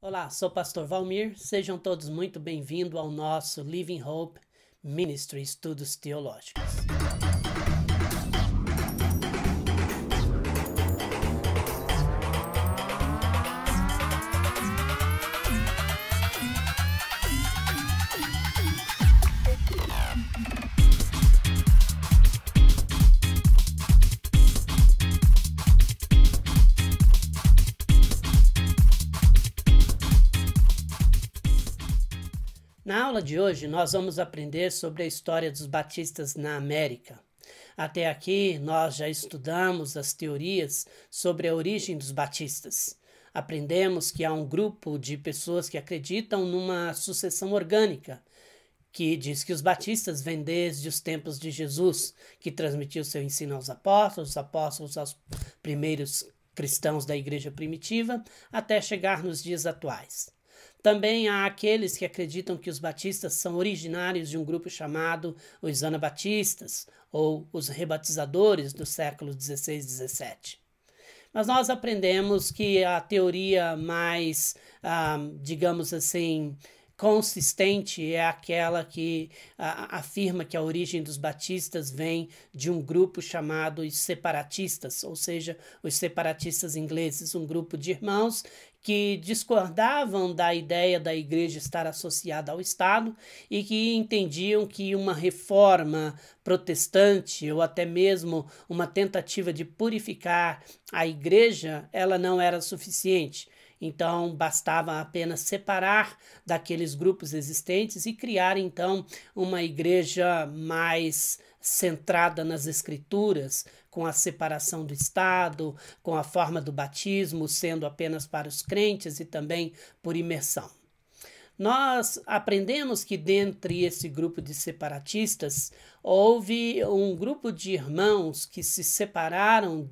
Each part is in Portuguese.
Olá, sou o pastor Valmir, sejam todos muito bem-vindos ao nosso Living Hope Ministry Estudos Teológicos. Na aula de hoje, nós vamos aprender sobre a história dos batistas na América. Até aqui, nós já estudamos as teorias sobre a origem dos batistas. Aprendemos que há um grupo de pessoas que acreditam numa sucessão orgânica, que diz que os batistas vêm desde os tempos de Jesus, que transmitiu seu ensino aos apóstolos aos primeiros cristãos da igreja primitiva, até chegar nos dias atuais. Também há aqueles que acreditam que os batistas são originários de um grupo chamado os anabatistas, ou os rebatizadores do século XVI e XVII. Mas nós aprendemos que a teoria mais, digamos assim, consistente é aquela que afirma que a origem dos batistas vem de um grupo chamado os separatistas, ou seja, os separatistas ingleses, um grupo de irmãos que discordavam da ideia da igreja estar associada ao Estado e que entendiam que uma reforma protestante ou até mesmo uma tentativa de purificar a igreja, ela não era suficiente. Então, bastava apenas separar daqueles grupos existentes e criar, então, uma igreja mais centrada nas escrituras, com a separação do Estado, com a forma do batismo sendo apenas para os crentes e também por imersão. Nós aprendemos que dentre esse grupo de separatistas houve um grupo de irmãos que se separaram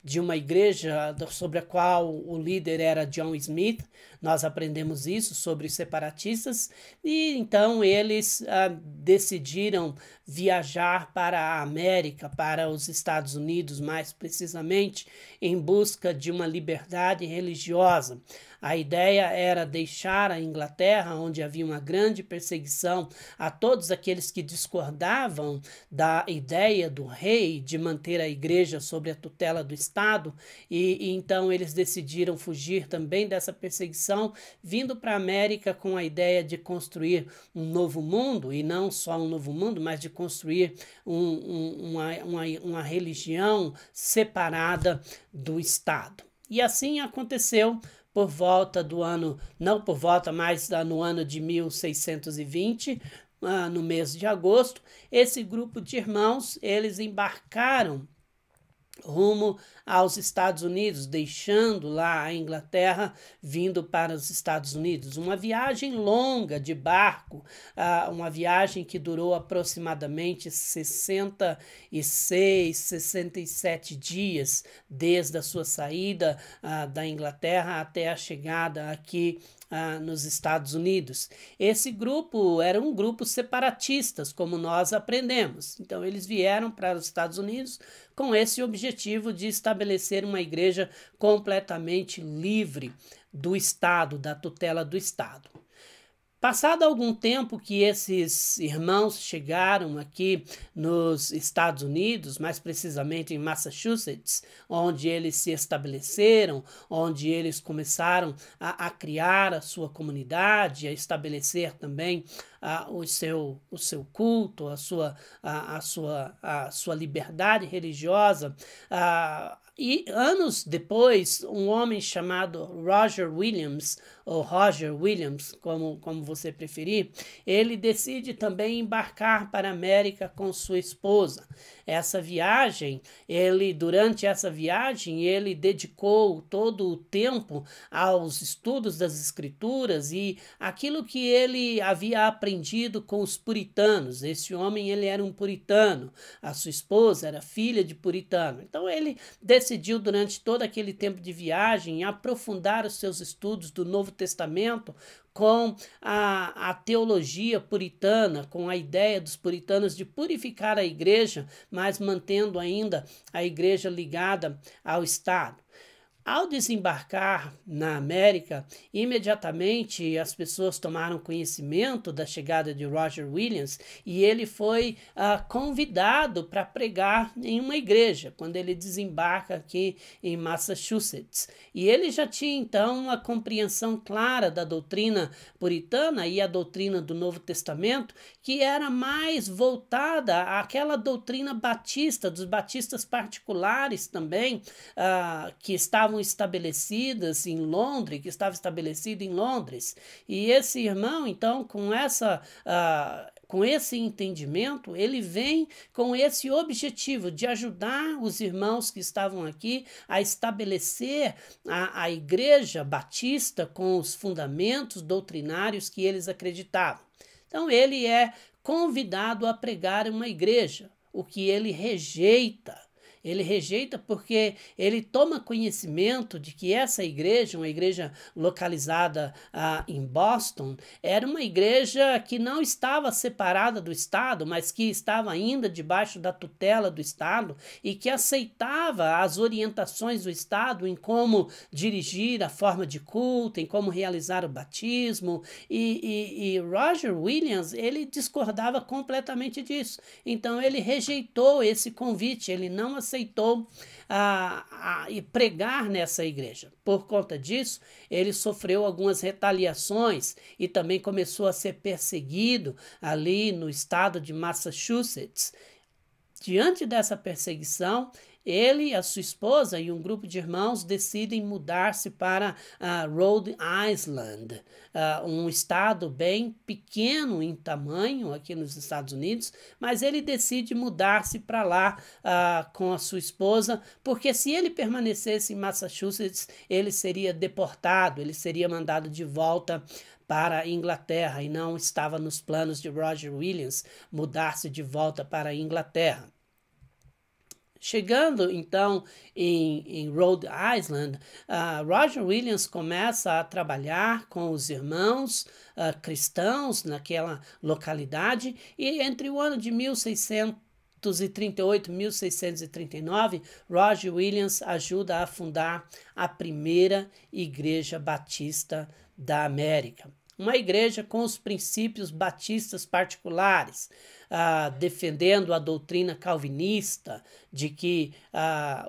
de uma igreja sobre a qual o líder era John Smith. Nós aprendemos isso sobre os separatistas e então eles decidiram viajar para a América, para os Estados Unidos mais precisamente, em busca de uma liberdade religiosa. A ideia era deixar a Inglaterra, onde havia uma grande perseguição a todos aqueles que discordavam da ideia do rei de manter a igreja sob a tutela do Estado, e então eles decidiram fugir também dessa perseguição, vindo para a América com a ideia de construir um novo mundo, e não só um novo mundo, mas de construir uma religião separada do Estado. E assim aconteceu por volta do ano, não por volta, mas no ano de 1620, no mês de agosto, esse grupo de irmãos, eles embarcaram rumo aos Estados Unidos, deixando lá a Inglaterra, vindo para os Estados Unidos. Uma viagem longa de barco, uma viagem que durou aproximadamente 66, 67 dias, desde a sua saída da Inglaterra até a chegada aqui nos Estados Unidos. Esse grupo era um grupo separatistas, como nós aprendemos. Então, eles vieram para os Estados Unidos com esse objetivo de estabelecer uma igreja completamente livre do Estado, da tutela do Estado. Passado algum tempo que esses irmãos chegaram aqui nos Estados Unidos, mais precisamente em Massachusetts, onde eles se estabeleceram, onde eles começaram a criar a sua comunidade, a estabelecer também o seu culto, a sua liberdade religiosa. E anos depois, um homem chamado Roger Williams, ou Roger Williams, como você preferir, ele decide também embarcar para a América com sua esposa. Durante essa viagem, ele dedicou todo o tempo aos estudos das Escrituras e aquilo que ele havia aprendido com os puritanos. Esse homem, ele era um puritano, a sua esposa era filha de puritano. Então, ele decidiu, durante todo aquele tempo de viagem, aprofundar os seus estudos do Novo Testamento com a teologia puritana, com a ideia dos puritanos de purificar a igreja, mas mantendo ainda a igreja ligada ao Estado. Ao desembarcar na América, imediatamente as pessoas tomaram conhecimento da chegada de Roger Williams e ele foi convidado para pregar em uma igreja, quando ele desembarca aqui em Massachusetts. E ele já tinha então uma compreensão clara da doutrina puritana e a doutrina do Novo Testamento, que era mais voltada àquela doutrina batista, dos batistas particulares também, que estavam estabelecidas em Londres, que estava estabelecido em Londres. E esse irmão, então, com esse entendimento, ele vem com esse objetivo de ajudar os irmãos que estavam aqui a estabelecer a igreja batista com os fundamentos doutrinários que eles acreditavam. Então, ele é convidado a pregar em uma igreja, o que ele rejeita. Ele rejeita porque ele toma conhecimento de que essa igreja, uma igreja localizada em Boston, era uma igreja que não estava separada do Estado, mas que estava ainda debaixo da tutela do Estado e que aceitava as orientações do Estado em como dirigir a forma de culto, em como realizar o batismo. E Roger Williams, ele discordava completamente disso. Então ele rejeitou esse convite, ele não aceitou pregar nessa igreja. Por conta disso, ele sofreu algumas retaliações e também começou a ser perseguido ali no estado de Massachusetts. Diante dessa perseguição, ele, a sua esposa e um grupo de irmãos decidem mudar-se para Rhode Island, um estado bem pequeno em tamanho aqui nos Estados Unidos, mas ele decide mudar-se para lá com a sua esposa, porque se ele permanecesse em Massachusetts, ele seria deportado, ele seria mandado de volta para a Inglaterra, e não estava nos planos de Roger Williams mudar-se de volta para a Inglaterra. Chegando, então, em Rhode Island, Roger Williams começa a trabalhar com os irmãos cristãos naquela localidade, e entre o ano de 1638 e 1639, Roger Williams ajuda a fundar a primeira igreja batista da América. Uma igreja com os princípios batistas particulares, defendendo a doutrina calvinista de que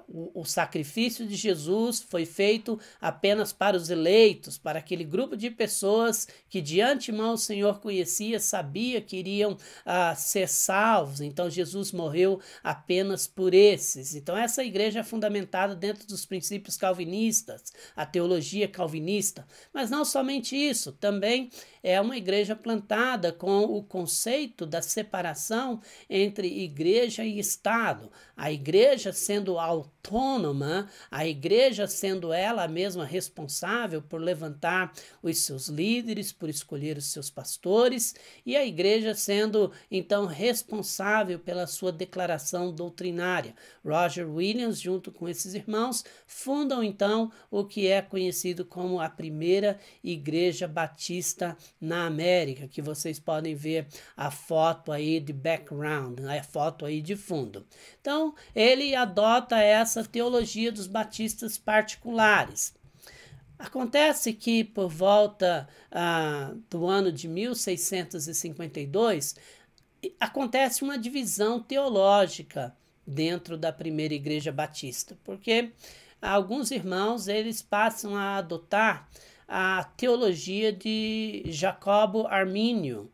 o sacrifício de Jesus foi feito apenas para os eleitos, para aquele grupo de pessoas que de antemão o Senhor conhecia, sabia que iriam ser salvos. Então Jesus morreu apenas por esses. Então essa igreja é fundamentada dentro dos princípios calvinistas, a teologia calvinista. Mas não somente isso, também é uma igreja plantada com o conceito da separação entre igreja e Estado. A igreja sendo autônoma, a igreja sendo ela mesma responsável por levantar os seus líderes, por escolher os seus pastores, e a igreja sendo, então, responsável pela sua declaração doutrinária. Roger Williams, junto com esses irmãos, fundam, então, o que é conhecido como a primeira igreja batista na América, que vocês podem ver a foto aí de background, a foto aí de fundo. Então, ele adota essa teologia dos batistas particulares. Acontece que por volta do ano de 1652, acontece uma divisão teológica dentro da primeira igreja batista, porque alguns irmãos eles passam a adotar a teologia de Jacó Armínio.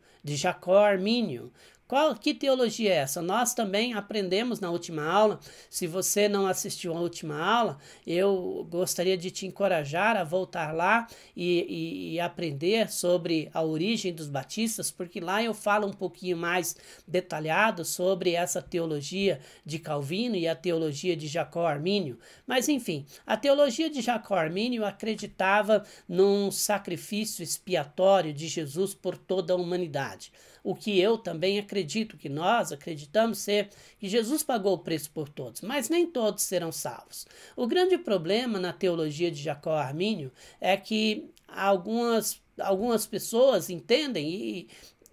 Que teologia é essa? Nós também aprendemos na última aula. Se você não assistiu à última aula, eu gostaria de te encorajar a voltar lá e aprender sobre a origem dos batistas, porque lá eu falo um pouquinho mais detalhado sobre essa teologia de Calvino e a teologia de Jacó Armínio. Mas enfim, a teologia de Jacó Armínio acreditava num sacrifício expiatório de Jesus por toda a humanidade. O que eu também acredito, que nós acreditamos ser que Jesus pagou o preço por todos, mas nem todos serão salvos. O grande problema na teologia de Jacó Armínio é que algumas pessoas entendem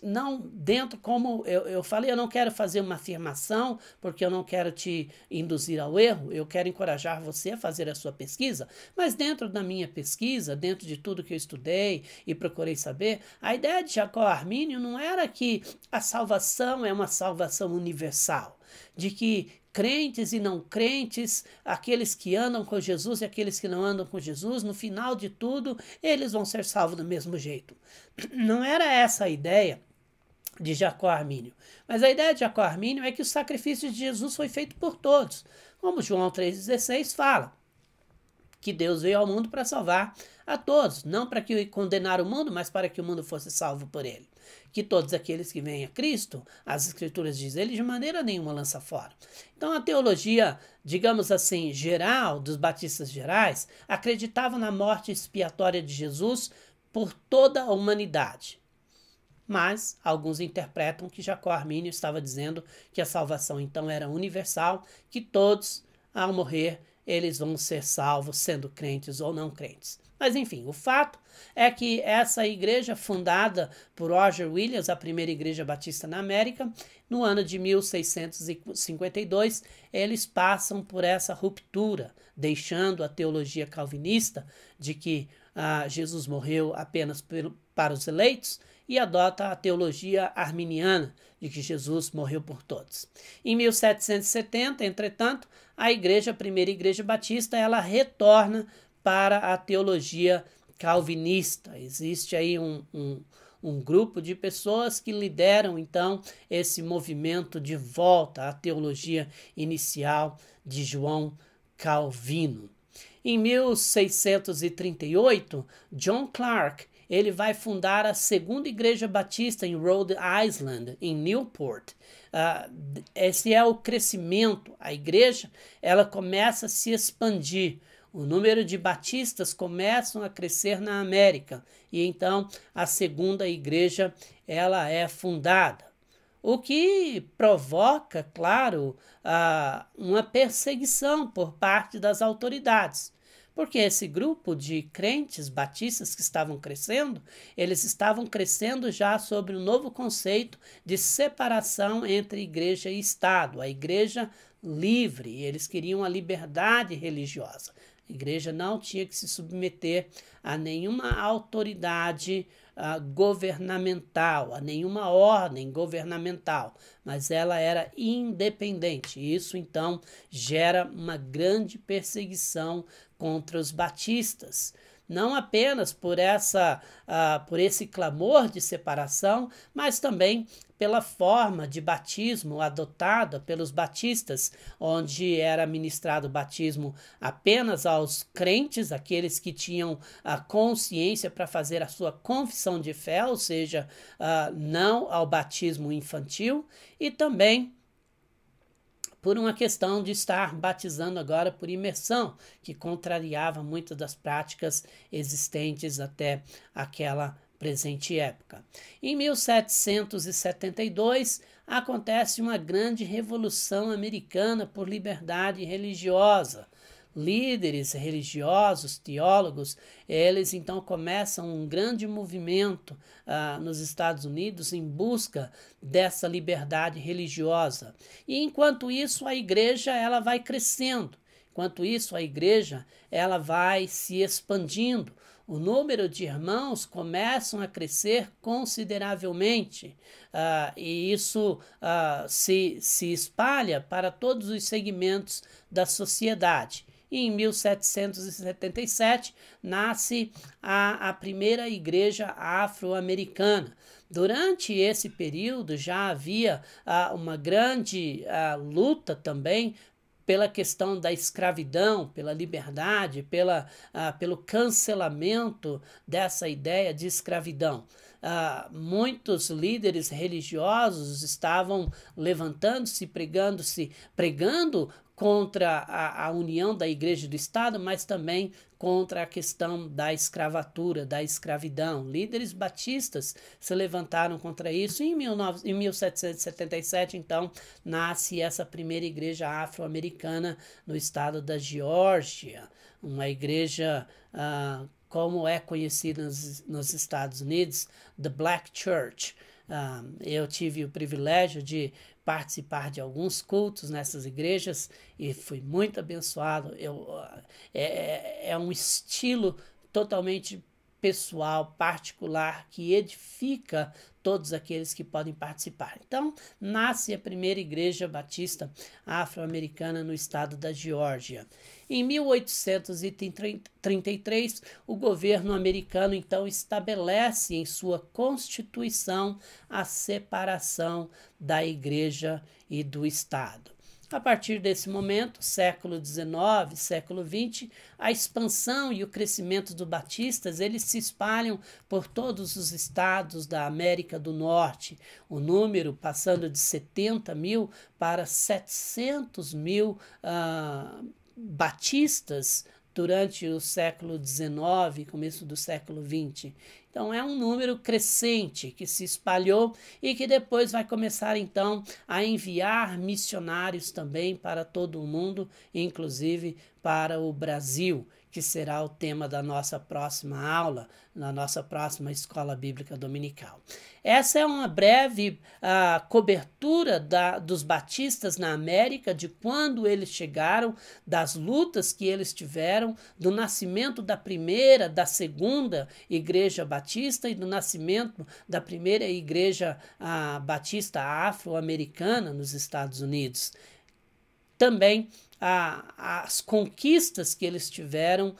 não dentro, como eu falei, eu não quero fazer uma afirmação, porque eu não quero te induzir ao erro, eu quero encorajar você a fazer a sua pesquisa, mas dentro da minha pesquisa, dentro de tudo que eu estudei e procurei saber, a ideia de Jacó Armínio não era que a salvação é uma salvação universal, de que crentes e não crentes, aqueles que andam com Jesus e aqueles que não andam com Jesus, no final de tudo, eles vão ser salvos do mesmo jeito. Não era essa a ideia de Jacó Armínio. Mas a ideia de Jacó Armínio é que o sacrifício de Jesus foi feito por todos. Como João 3,16 fala, que Deus veio ao mundo para salvar a todos, não para que condenar o mundo, mas para que o mundo fosse salvo por ele. Que todos aqueles que vêm a Cristo, as Escrituras dizem, ele de maneira nenhuma lança fora. Então a teologia, digamos assim, geral, dos batistas gerais, acreditava na morte expiatória de Jesus por toda a humanidade. Mas alguns interpretam que Jacó Armínio estava dizendo que a salvação então era universal, que todos, ao morrer, eles vão ser salvos, sendo crentes ou não crentes. Mas enfim, o fato é que essa igreja fundada por Roger Williams, a primeira igreja batista na América, no ano de 1652, eles passam por essa ruptura, deixando a teologia calvinista de que Jesus morreu apenas para os eleitos, e adota a teologia arminiana, de que Jesus morreu por todos. Em 1770, entretanto, a primeira igreja batista, ela retorna para a teologia calvinista. Existe aí um grupo de pessoas que lideram, então, esse movimento de volta à teologia inicial de João Calvino. Em 1638, John Clark, ele vai fundar a segunda igreja batista em Rhode Island, em Newport. Esse é o crescimento. A igreja, ela começa a se expandir. O número de batistas começam a crescer na América. E então a segunda igreja, ela é fundada. O que provoca, claro, uma perseguição por parte das autoridades. Porque esse grupo de crentes batistas que estavam crescendo, eles estavam crescendo já sobre um novo conceito de separação entre igreja e Estado, a igreja livre, eles queriam a liberdade religiosa. A igreja não tinha que se submeter a nenhuma autoridade governamental, a nenhuma ordem governamental, mas ela era independente. Isso, então, gera uma grande perseguição contra os batistas. Não apenas por esse clamor de separação, mas também pela forma de batismo adotada pelos batistas, onde era ministrado o batismo apenas aos crentes, aqueles que tinham a consciência para fazer a sua confissão de fé, ou seja, não ao batismo infantil, e também por uma questão de estar batizando agora por imersão, que contrariava muitas das práticas existentes até aquela presente época. Em 1772, acontece uma grande revolução americana por liberdade religiosa. Líderes religiosos, teólogos, eles então começam um grande movimento nos Estados Unidos em busca dessa liberdade religiosa. E enquanto isso, a igreja ela vai crescendo. Enquanto isso, a igreja ela vai se expandindo. O número de irmãos começam a crescer consideravelmente e isso se espalha para todos os segmentos da sociedade. E em 1777 nasce a primeira igreja afro-americana. Durante esse período já havia uma grande luta também pela questão da escravidão, pela liberdade, pelo cancelamento dessa ideia de escravidão. Muitos líderes religiosos estavam levantando-se, pregando contra a união da igreja e do Estado, mas também contra a questão da escravatura, da escravidão. Líderes batistas se levantaram contra isso e em 1777, então, nasce essa primeira igreja afro-americana no estado da Geórgia, uma igreja como é conhecida nos Estados Unidos, The Black Church. Eu tive o privilégio de participar de alguns cultos nessas igrejas e fui muito abençoado. É um estilo totalmente pessoal, particular, que edifica todos aqueles que podem participar. Então, nasce a primeira igreja batista afro-americana no estado da Geórgia. Em 1833, o governo americano então estabelece em sua Constituição a separação da igreja e do Estado. A partir desse momento, século XIX, século XX, a expansão e o crescimento dos batistas, eles se espalham por todos os estados da América do Norte, o número passando de 70 mil para 700 mil batistas durante o século XIX, começo do século XX. Então, é um número crescente que se espalhou e que depois vai começar, então, a enviar missionários também para todo o mundo, inclusive para o Brasil, que será o tema da nossa próxima aula, na nossa próxima Escola Bíblica Dominical. Essa é uma breve cobertura dos batistas na América, de quando eles chegaram, das lutas que eles tiveram, do nascimento da primeira, da segunda igreja batista e do nascimento da primeira igreja batista afro-americana nos Estados Unidos. Também as conquistas que eles tiveram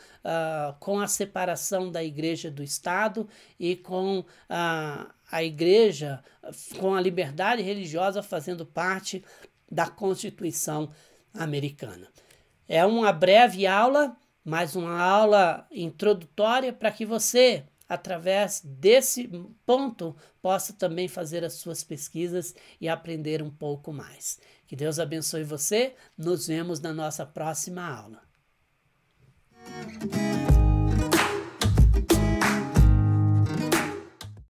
com a separação da igreja do Estado e com a igreja, com a liberdade religiosa fazendo parte da Constituição americana. É uma breve aula, mas uma aula introdutória para que você, através desse ponto, possa também fazer as suas pesquisas e aprender um pouco mais. Que Deus abençoe você. Nos vemos na nossa próxima aula.